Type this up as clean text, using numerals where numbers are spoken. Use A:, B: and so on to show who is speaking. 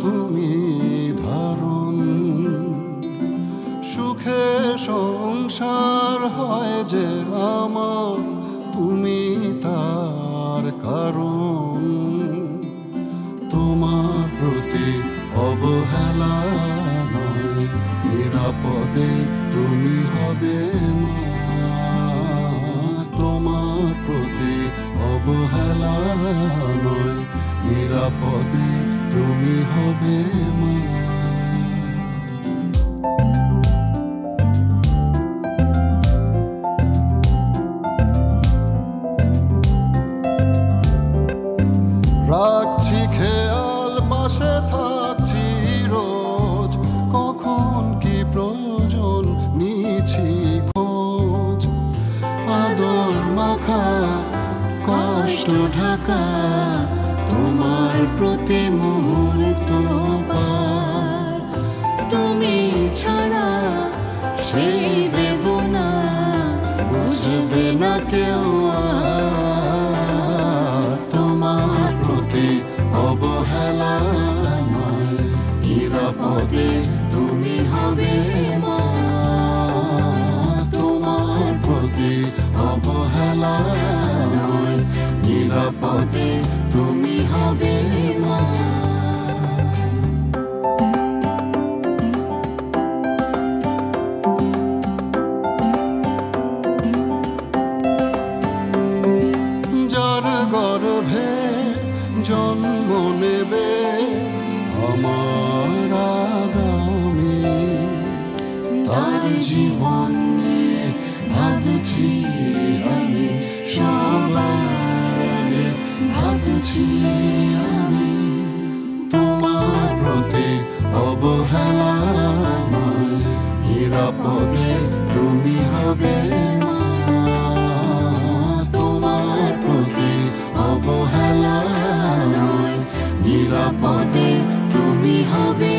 A: তুমি ধারণ, সুখে সংসার হয় যে আমার, তুমি তার কারণ। তোমার প্রতি অবহেলা নয়, নিরাপদে তুমি হবে মা। তোমার প্রতি অবহেলা নয়, নিরাপদে তুমি হবে মা। রাখছি খেয়াল, পাশে থাকছি রোজ, কখন কি প্রয়োজন নিছি খোঁজ। আদর মাখা কষ্ট ঢাকা তোমার প্রতি মুহূর্ত পার। তুমি ছাড়া সেই বেদনা বুঝবে না কেউ আর। তোমার প্রতি অবহেলা নয়, নিরাপদে তুমি হবে মা। তোমার প্রতি অবহেলা নয়, নিরাপদে তুমি হবে মা। যার গর্ভে জন্ম নেবে আমার আগামী, তার জীবন নিয়ে ভাবছি আমি, সবার ভাবছি আমি। তোমার প্রতি অবহেলা নয়, নিরাপদে তুমি হবে মা। তোমার প্রতি অবহেলা নয়, নিরাপদে তুমি হবে।